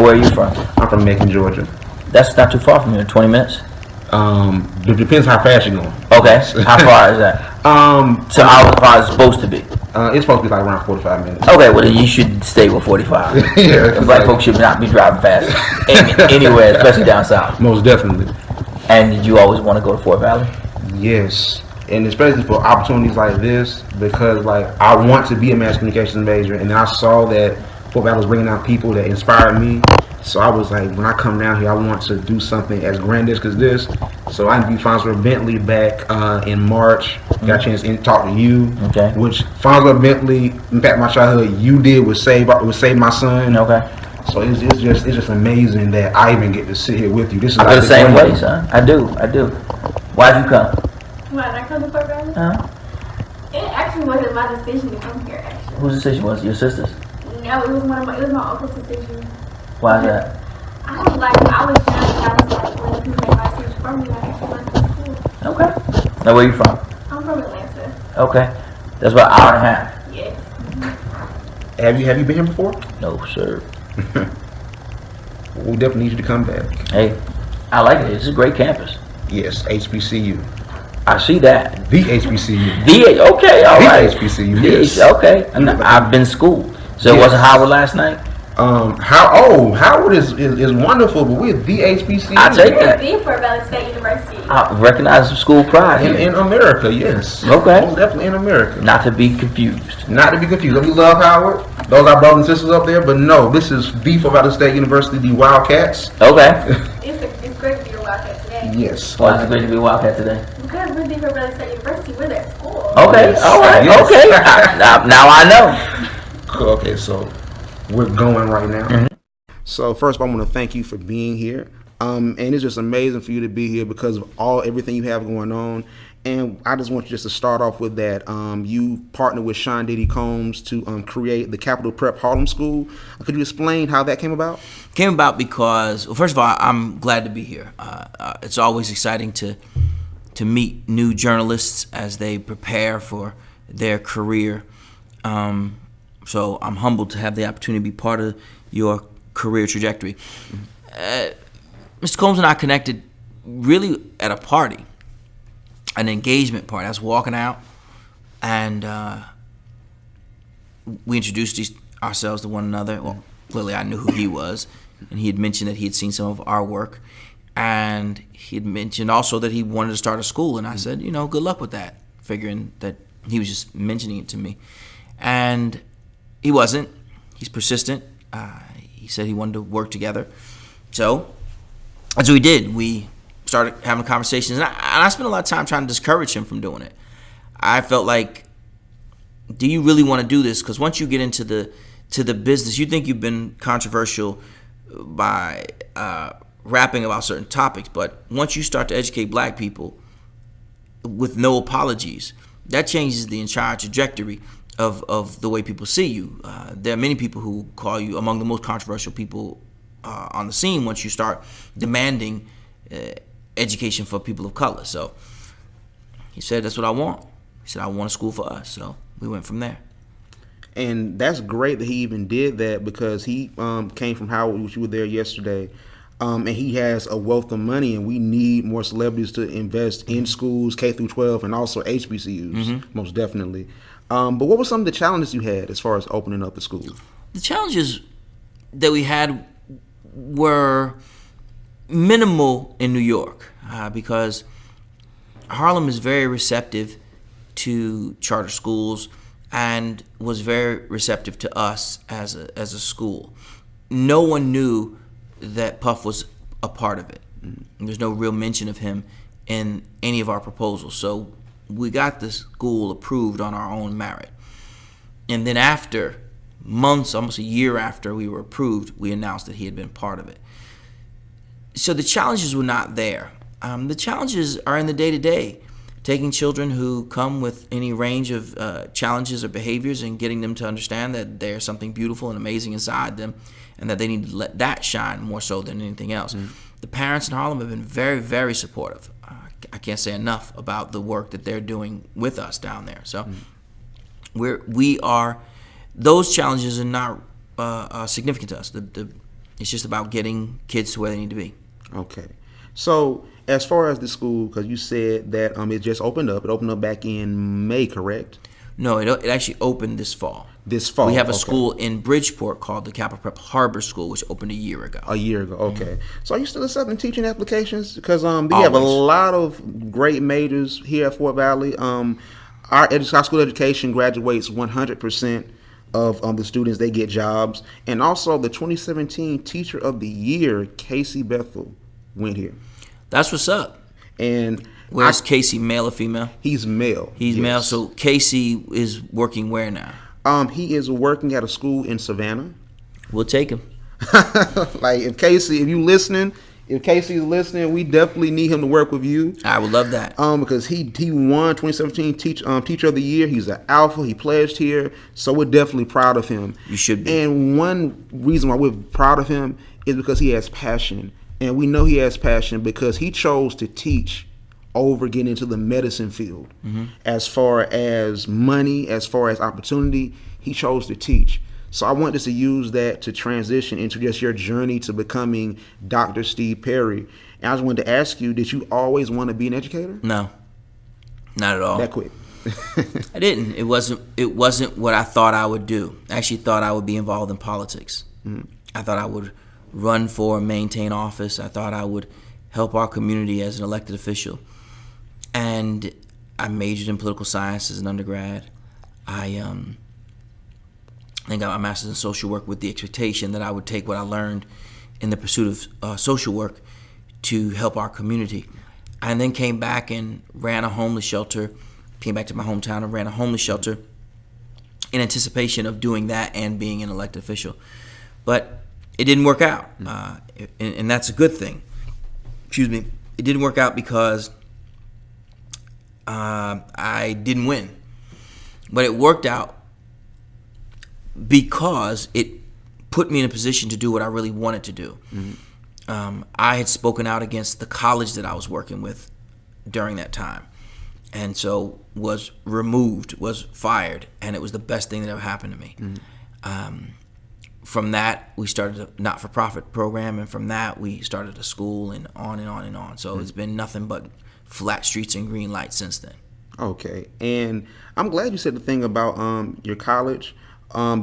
Where are you from? I'm from Macon, Georgia. That's not too far from here. 20 minutes. It depends how fast you're going. Okay. How far is that? So how far is it supposed to be? It's supposed to be like around 45 minutes. Okay, well then you should stay with 45. Yeah, black folks should not be driving fast anywhere, especially down south. Most definitely. And did you always want to go to Fort Valley? Yes, and especially for opportunities like this, because like I want to be a mass communications major, and then I saw that Fort Valley was bringing out people that inspired me. So I was like, when I come down here, I want to do something as grandiose as this. So I interviewed Farnsworth Bentley back in March. Got a chance to talk to you. Okay. Which Farnsworth Bentley, impact my childhood. You did was save my son. Okay. So it's just amazing that I even get to sit here with you. This is I like feel the same way, son. I do. Why'd you come? Why did I come to Fort Valley? It actually wasn't my decision to come here. Actually. Whose decision was it? Your sister's? No, it was my uncle's decision. Why is that? I was like, I was young, I was like, when people made my decision for me, I actually went to school. Okay. Now where you from? I'm from Atlanta. Okay. That's about an hour and a half. Yes. Have you been here before? No, sir. We definitely need you to come back. Hey, I like it. It's a great campus. Yes, HBCU. I see that. The HBCU. Okay, all right. The HBCU, yes. Okay. I've been schooled. So it wasn't Howard last night? Howard is wonderful, but we're the HBCU. I take that. We're the Fort Valley State University. I recognize some school pride in America, yes. Okay. Most definitely in America. Not to be confused. Not to be confused. We love Howard. Those are brothers and sisters up there, but no, this is the Fort Valley State University, the Wildcats. Okay. It's great to be a Wildcat today. Yes. Why is it great to be a Wildcat today? Because we're the Fort Valley State University. We're at school. Okay. Yes. All right. Yes. Okay. Now I know. Okay, so we're going right now. Mm-hmm. So first of all, I want to thank you for being here. And it's just amazing for you to be here because of everything you have going on. And I just want you just to start off with that. You partnered with Sean Diddy Combs to create the Capital Prep Harlem School. Could you explain how that came about? Came about because, well, first of all, I'm glad to be here. It's always exciting to meet new journalists as they prepare for their career. So I'm humbled to have the opportunity to be part of your career trajectory. Mr. Combs and I connected really at a party, an engagement party. I was walking out, and we introduced ourselves to one another. Well, clearly I knew who he was, and he had mentioned that he had seen some of our work, and he had mentioned also that he wanted to start a school, and I said, good luck with that, figuring that he was just mentioning it to me. And he wasn't. He's persistent. He said he wanted to work together. So that's what we did. We started having conversations, and I spent a lot of time trying to discourage him from doing it. I felt like, do you really want to do this? Because once you get into the business, you think you've been controversial by rapping about certain topics, but once you start to educate black people with no apologies, that changes the entire trajectory of the way people see you. There are many people who call you among the most controversial people on the scene once you start demanding education for people of color. So he said, that's what I want. He said, I want a school for us. So we went from there. And that's great that he even did that because he came from Howard, which you were there yesterday. And he has a wealth of money, and we need more celebrities to invest in schools, K through 12, and also HBCUs, most definitely. But what were some of the challenges you had as far as opening up the school? The challenges that we had were minimal in New York because Harlem is very receptive to charter schools and was very receptive to us as a school. No one knew that Puff was a part of it. There's no real mention of him in any of our proposals. So we got the school approved on our own merit. And then after months, almost a year after we were approved, we announced that he had been part of it. So the challenges were not there. The challenges are in the day-to-day, taking children who come with any range of challenges or behaviors and getting them to understand that there's something beautiful and amazing inside them and that they need to let that shine more so than anything else. The parents in Harlem have been very, very supportive. I can't say enough about the work that they're doing with us down there. So we are, those challenges are not significant to us. The It's just about getting kids to where they need to be. Okay. So as far as the school, because you said that it just opened up. It opened up back in May, correct? No, it actually opened this fall. This fall. We have a okay. school in Bridgeport called the Capital Prep Harbor School, which opened a year ago. A year ago, okay. So are you still accepting teaching applications? Because we have a lot of great majors here at Fort Valley. Our school education graduates 100% of the students. They get jobs. And also the 2017 Teacher of the Year, Casey Bethel, went here. That's what's up. And where's Casey, male or female? He's male. He's yes. male. So Casey is working where now? He is working at a school in Savannah. We'll take him. Like if Casey is listening, we definitely need him to work with you. I would love that. Because he won 2017 Teacher of the Year. He's an alpha. He pledged here, so we're definitely proud of him. You should be. And one reason why we're proud of him is because he has passion, and we know he has passion because he chose to teach over getting into the medicine field. Mm-hmm. As far as money, as far as opportunity, he chose to teach. So I wanted to use that to transition into just your journey to becoming Dr. Steve Perry. And I just wanted to ask you, did you always want to be an educator? No, not at all. That quick? I didn't. It wasn't what I thought I would do. I actually thought I would be involved in politics. Mm-hmm. I thought I would run for and maintain office. I thought I would help our community as an elected official. And I majored in political science as an undergrad. I got my master's in social work with the expectation that I would take what I learned in the pursuit of social work to help our community. And then came back and ran a homeless shelter, came back to my hometown and ran a homeless shelter in anticipation of doing that and being an elected official. But it didn't work out, and that's a good thing. Excuse me. It didn't work out because I didn't win. But it worked out because it put me in a position to do what I really wanted to do. Mm-hmm. I had spoken out against the college that I was working with during that time, and so was removed, was fired, and it was the best thing that ever happened to me. Mm-hmm. From that, we started a not-for-profit program, and from that, we started a school, and on and on and on. So it's been nothing but flat streets and green lights since then. Okay, and I'm glad you said the thing about your college,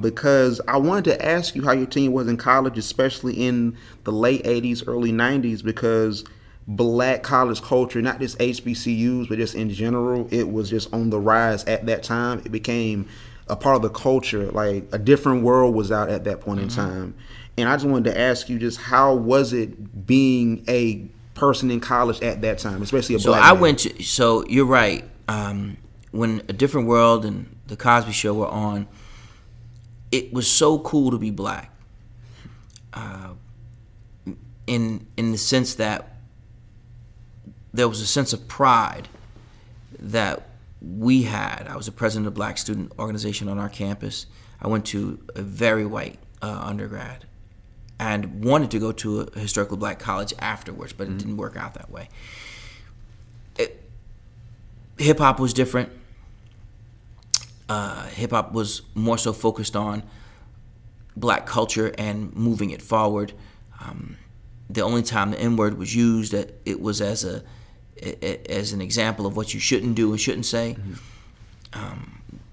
because I wanted to ask you how your team was in college, especially in the late 80s, early 90s, because black college culture, not just HBCUs, but just in general, it was just on the rise at that time. It became a part of the culture, like a different world was out at that point in time. And I just wanted to ask you, just how was it being a person in college at that time, especially a black man? So you're right. When A Different World and The Cosby Show were on, it was so cool to be black. In the sense that there was a sense of pride that we had. I was the president of the Black Student Organization on our campus. I went to a very white undergrad and wanted to go to a historically black college afterwards, but it didn't work out that way. Hip-hop was different. Hip-hop was more so focused on black culture and moving it forward. The only time the N-word was used, it was as an example of what you shouldn't do and shouldn't say.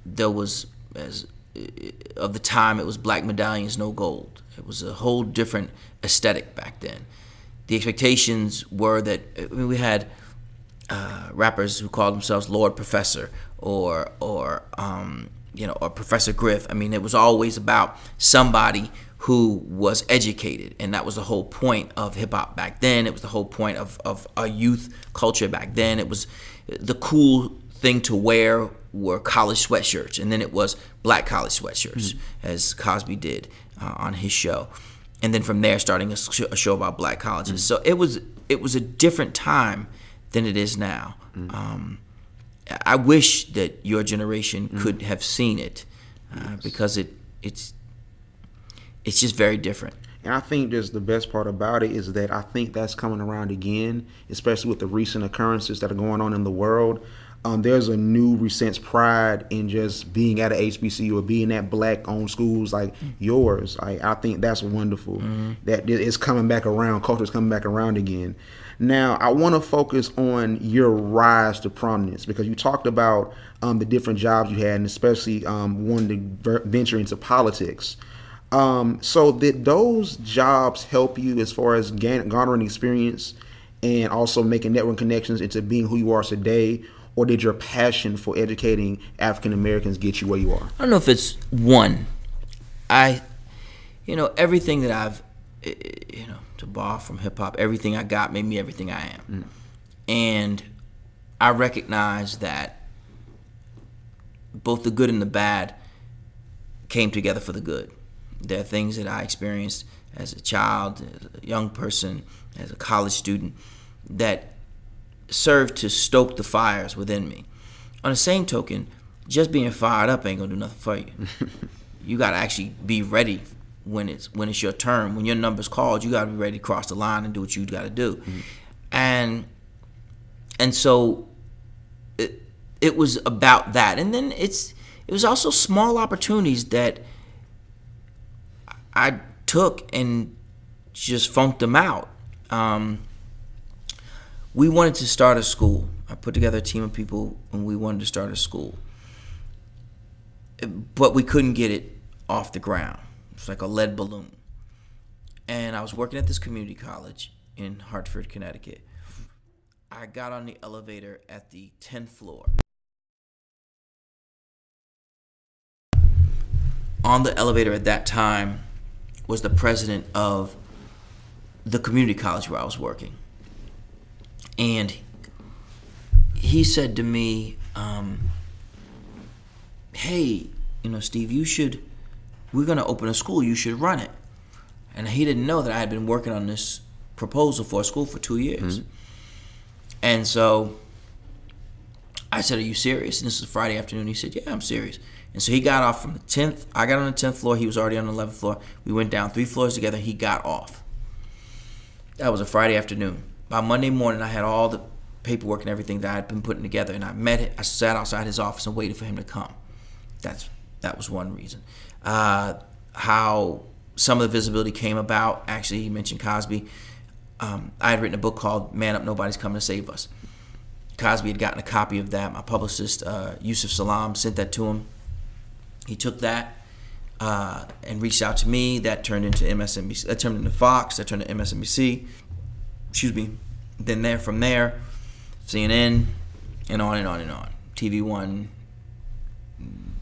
There was, of the time, it was black medallions, no gold. It was a whole different aesthetic back then. The expectations were that we had rappers who called themselves Lord Professor or Professor Griff. I mean, it was always about somebody who was educated, and that was the whole point of hip-hop back then. It was the whole point of a youth culture back then. It was the cool thing to wear were college sweatshirts, and then it was black college sweatshirts, as Cosby did on his show, and then from there starting a show about black colleges. So it was a different time than it is now. I wish that your generation could have seen it, because it's just very different. And I think just the best part about it is that I think that's coming around again, especially with the recent occurrences that are going on in the world. there's a new recent pride in just being at a HBCU or being at black-owned schools like yours. I think that's wonderful. That it's coming back around. Culture's coming back around again. Now, I want to focus on your rise to prominence because you talked about the different jobs you had, and especially wanting to venture into politics. So did those jobs help you as far as garnering experience and also making network connections into being who you are today? Or did your passion for educating African Americans get you where you are? I don't know if it's one. Everything that I've, to borrow from hip hop, everything I got made me everything I am. And I recognize that both the good and the bad came together for the good. There are things that I experienced as a child, as a young person, as a college student, that served to stoke the fires within me. On the same token, just being fired up ain't gonna do nothing for you. You gotta actually be ready when it's your turn. When your number's called, you gotta be ready to cross the line and do what you gotta do. And so it was about that. And then it was also small opportunities that I took and just funked them out. We wanted to start a school. I put together a team of people and we wanted to start a school. But we couldn't get it off the ground. It was like a lead balloon. And I was working at this community college in Hartford, Connecticut. I got on the elevator at the 10th floor. On the elevator at that time was the president of the community college where I was working. And he said to me, hey, Steve, we're going to open a school, you should run it. And he didn't know that I had been working on this proposal for a school for 2 years. And so I said, are you serious? And this was Friday afternoon. He said, yeah, I'm serious. And so he got off from the 10th. I got on the 10th floor. He was already on the 11th floor. We went down 3 floors together. He got off. That was a Friday afternoon. By Monday morning, I had all the paperwork and everything that I had been putting together, and I sat outside his office and waited for him to come. That was one reason. How some of the visibility came about, actually, he mentioned Cosby. I had written a book called Man Up, Nobody's Coming to Save Us. Cosby had gotten a copy of that. My publicist, Yusuf Salam, sent that to him. He took that and reached out to me. That turned into MSNBC. That turned into Fox. That turned to MSNBC. Then from there, CNN, and on and on and on. TV One,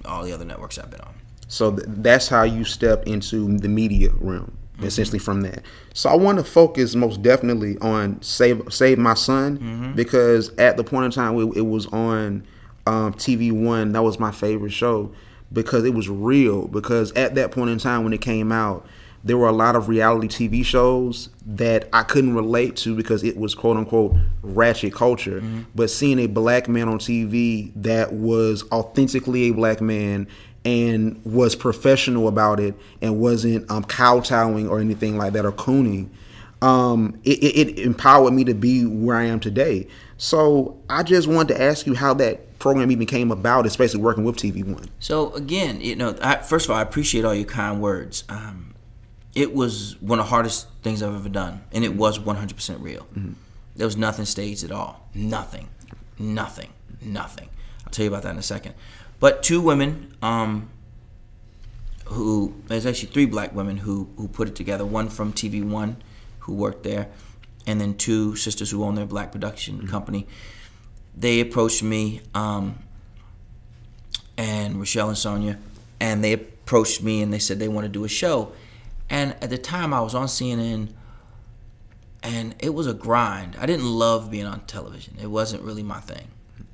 all the other networks I've been on. So that's how you step into the media realm, essentially from that. So I want to focus most definitely on Save My Son, because at the point in time it was on TV One. That was my favorite show because it was real. Because at that point in time when it came out, there were a lot of reality TV shows that I couldn't relate to because it was quote unquote ratchet culture. But seeing a black man on TV that was authentically a black man and was professional about it and wasn't kowtowing or anything like that or cooning, it empowered me to be where I am today. So I just wanted to ask you how that program even came about, especially working with TV One. So again, first of all, I appreciate all your kind words. It was one of the hardest things I've ever done, and it was 100% real. There was nothing staged at all. Nothing. I'll tell you about that in a second. But 2 women, there's actually 3 black women who put it together. One from TV One, who worked there, and then 2 sisters who own their black production company. They approached me, and Rochelle and Sonia, and they approached me and they said they want to do a show. And at the time, I was on CNN, and it was a grind. I didn't love being on television. It wasn't really my thing.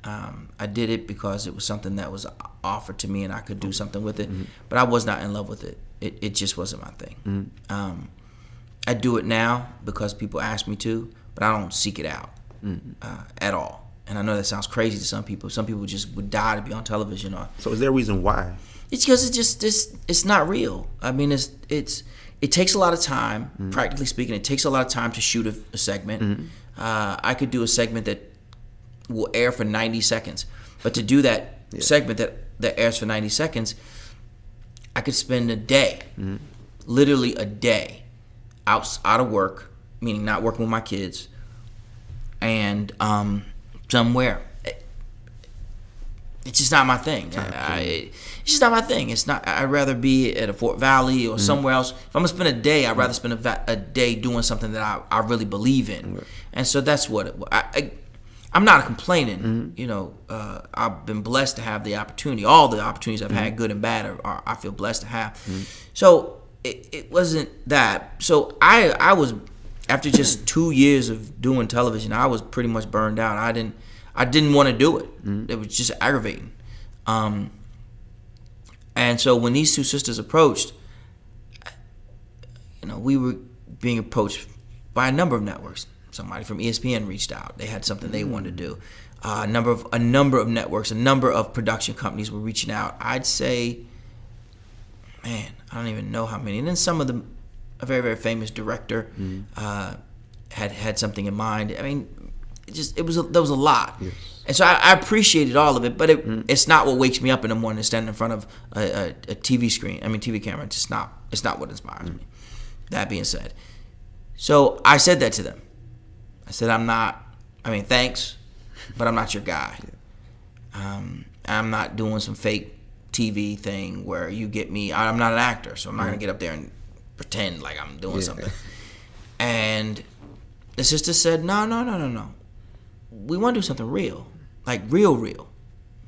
I did it because it was something that was offered to me, and I could do something with it. But I was not in love with it. It just wasn't my thing. I do it now because people ask me to, but I don't seek it out at all. And I know that sounds crazy to some people. Some people just would die to be on television. So is there a reason why? It's because it's not real. I mean, it takes a lot of time, practically speaking. It takes a lot of time to shoot a segment. I could do a segment that will air for 90 seconds. But to do that segment that airs for 90 seconds, I could spend a day, literally a day, out of work, meaning not working with my kids, and somewhere. It's just not my thing. It's just not my thing. It's not. I'd rather be at a Fort Valley or somewhere else. If I'm gonna spend a day, I'd rather spend a day doing something that I really believe in. And so that's what I'm not complaining. You know, I've been blessed to have the opportunity. All the opportunities I've had, good and bad, I feel blessed to have. So it wasn't that. So I was, after just 2 years of doing television, I was pretty much burned out. I didn't want to do it. It was just aggravating. And so when these two sisters approached, you know, we were being approached by a number of networks. Somebody from ESPN reached out. They had something they wanted to do. A number of networks, a number of production companies were reaching out. I'd say, man, I don't even know how many. And then some of them, a very, very famous director had something in mind. I mean, there was a lot. Yes. And so I appreciated all of it, but it's not what wakes me up in the morning to stand in front of a TV screen. I mean, TV camera. It's not what inspires me. That being said, so I said that to them. I said, thanks, but I'm not your guy. I'm not doing some fake TV thing where you get me. I'm not an actor, so I'm not going to get up there and pretend like I'm doing something. And the sister said, no. We want to do something real, like real.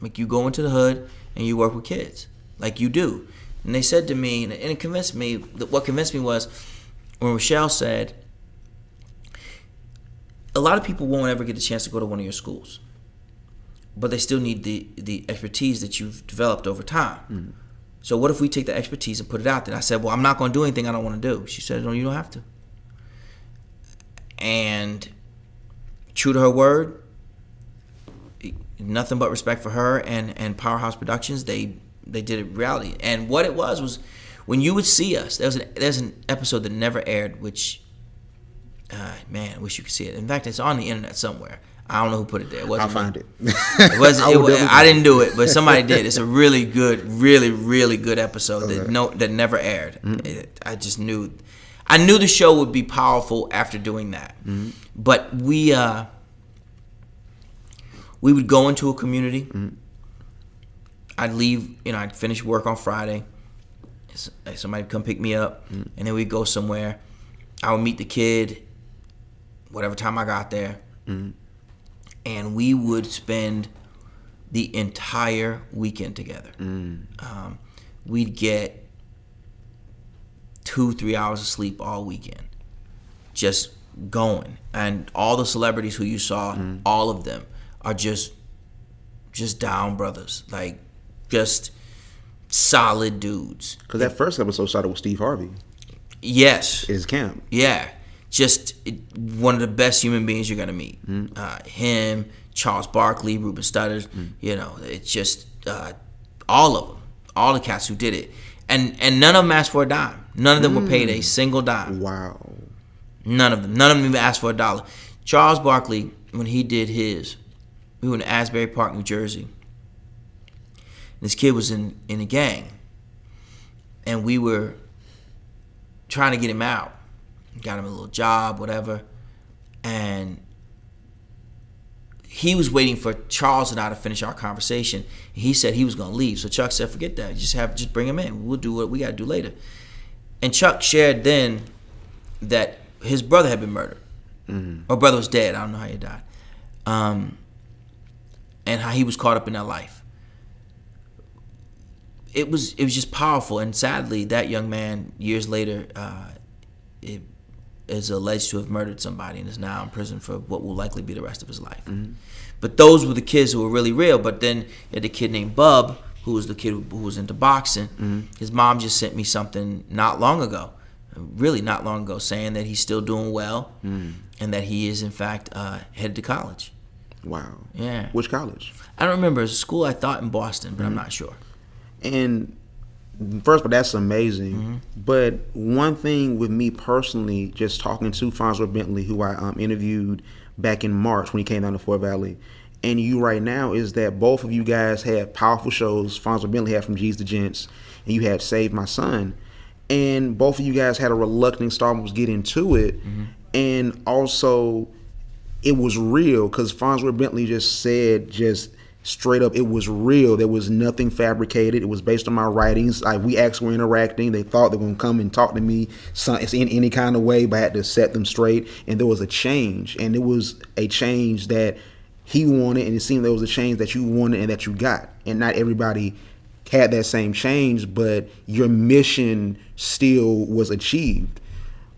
Like you go into the hood and you work with kids, like you do. And they said to me, and it convinced me, what convinced me was when Rochelle said, a lot of people won't ever get the chance to go to one of your schools, but they still need the expertise that you've developed over time. So what if we take the expertise and put it out there? I said, well, I'm not going to do anything I don't want to do. She said, no, you don't have to. And true to her word, nothing but respect for her and Powerhouse Productions. They did it reality. And what it was when you would see us, there's an episode that never aired, which, man, I wish you could see it. In fact, it's on the internet somewhere. I don't know who put it there. I'll find it. I didn't do it, but somebody did. It's a really good, really good episode that never aired. I just knew. I knew the show would be powerful after doing that. But we would go into a community. I'd leave, I'd finish work on Friday. Somebody would come pick me up, and then we'd go somewhere. I would meet the kid, whatever time I got there, and we would spend the entire weekend together. We'd get 2-3 hours of sleep all weekend, just going. And all the celebrities who you saw, all of them are just down brothers, like just solid dudes. Because that first episode started with Steve Harvey. Yes. His camp. Yeah. Just one of the best human beings you're gonna meet. Him, Charles Barkley, Ruben Studdard. It's just all of them, all the cats who did it, and none of them asked for a dime. None of them were paid a single dime. Wow. None of them even asked for a dollar. Charles Barkley, when he did his, we were in Asbury Park, New Jersey. This kid was in a gang, and we were trying to get him out. Got him a little job, whatever, and he was waiting for Charles and I to finish our conversation. He said he was going to leave, so Chuck said, "Forget that. Just bring him in. We'll do what we got to do later." And Chuck shared then that his brother had been murdered, or brother was dead. I don't know how he died, and how he was caught up in that life. It was just powerful, and sadly, that young man years later is alleged to have murdered somebody and is now in prison for what will likely be the rest of his life. But those were the kids who were really real. But then you had the kid named Bub, who was the kid who was into boxing. His mom just sent me something not long ago, saying that he's still doing well and that he is in fact headed to college. Wow. Yeah. Which college? I don't remember. It's a school I thought in Boston, but I'm not sure. And first of all, that's amazing. But one thing with me personally, just talking to Fonzo Bentley, who I interviewed back in March when he came down to Fort Valley, and you right now is that both of you guys had powerful shows. Fonzo Bentley had From G's to Gents, and you had Save My Son. And both of you guys had a reluctance to almost get into it. And also, it was real, because Fonzo Bentley just said, just straight up, it was real. There was nothing fabricated. It was based on my writings. Like, we actually were interacting. They thought they were going to come and talk to me in any kind of way, but I had to set them straight. And there was a change. And it was a change that he wanted, and it seemed there was a change that you wanted and that you got. And not everybody had that same change, but your mission still was achieved.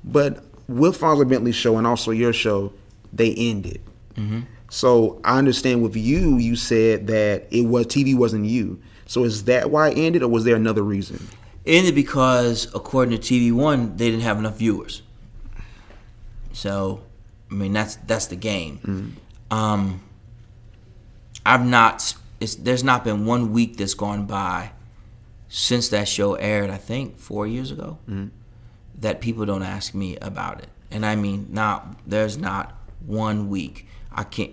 But with Fonzo Bentley's show and also your show, they ended. So I understand with you, you said that TV wasn't you. So is that why it ended, or was there another reason? It ended because, according to TV One, they didn't have enough viewers. So, I mean, that's the game. There's not been 1 week that's gone by since that show aired, I think 4 years ago, that people don't ask me about it. And I mean, there's not 1 week.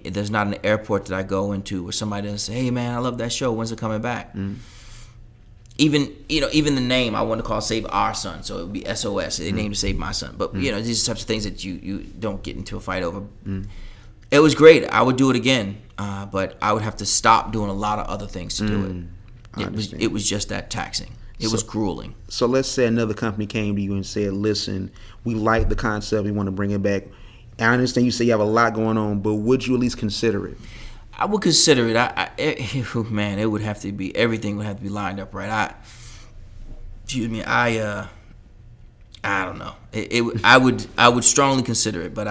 There's not an airport that I go into where somebody doesn't say, "Hey man, I love that show. When's it coming back?" Even the name I want to call Save Our Son, so it would be SOS. They named it Save My Son. But these types of things that you don't get into a fight over. It was great. I would do it again, but I would have to stop doing a lot of other things to do it. It was just that taxing. It was grueling. So let's say another company came to you and said, "Listen, we like the concept. We want to bring it back." I understand you say you have a lot going on, but would you at least consider it? I would consider it. It would have to be, everything would have to be lined up right. I don't know. I would strongly consider it, but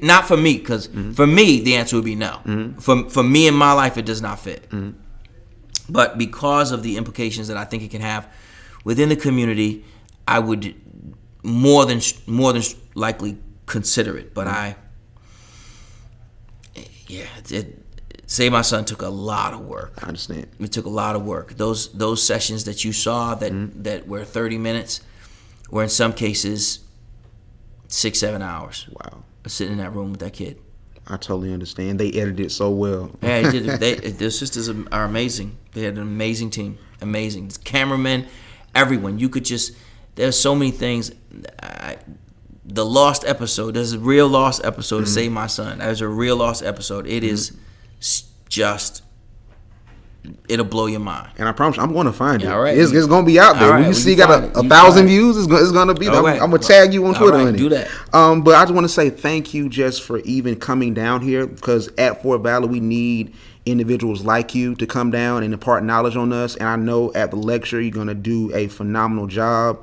not for me, because for me the answer would be no. For me in my life, it does not fit. But because of the implications that I think it can have within the community, I would more than likely consider it. But Save My Son took a lot of work. I understand. It took a lot of work. Those sessions that you saw that were 30 minutes were in some cases 6-7 hours. Wow. Sitting in that room with that kid. I totally understand. They edited it so well. Yeah, their sisters are amazing. They had an amazing team. Amazing. Cameramen, everyone. There's so many things. The lost episode, there's a real lost episode of Save My Son. There's a real lost episode. It is just, it'll blow your mind. And I promise you, I'm going to find it. All right. It's going to be out there. Right, when you see got a 1,000 views, it's going to be there. I'm going to tag you on Twitter on it. Do that. But I just want to say thank you just for even coming down here, because at Fort Valley, we need individuals like you to come down and impart knowledge on us. And I know at the lecture, you're going to do a phenomenal job.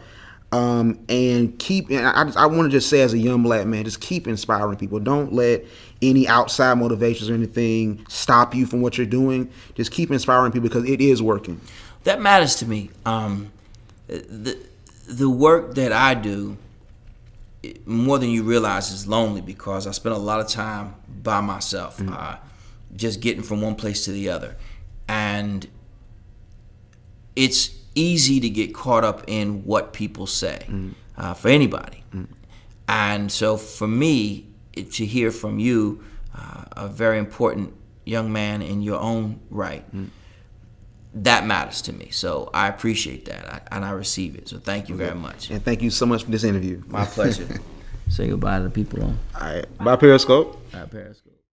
And I want to just say, as a young black man, just keep inspiring people. Don't let any outside motivations or anything stop you from what you're doing. Just keep inspiring people, because it is working. That matters to me. The work that I do, more than you realize, is lonely, because I spend a lot of time by myself, just getting from one place to the other. And it's easy to get caught up in what people say for anybody. And so for me, to hear from you, a very important young man in your own right, that matters to me. So I appreciate that, and I receive it. So thank you very much. And thank you so much for this interview. My pleasure. Say goodbye to the people on. All right. Bye, Periscope. All right, Periscope.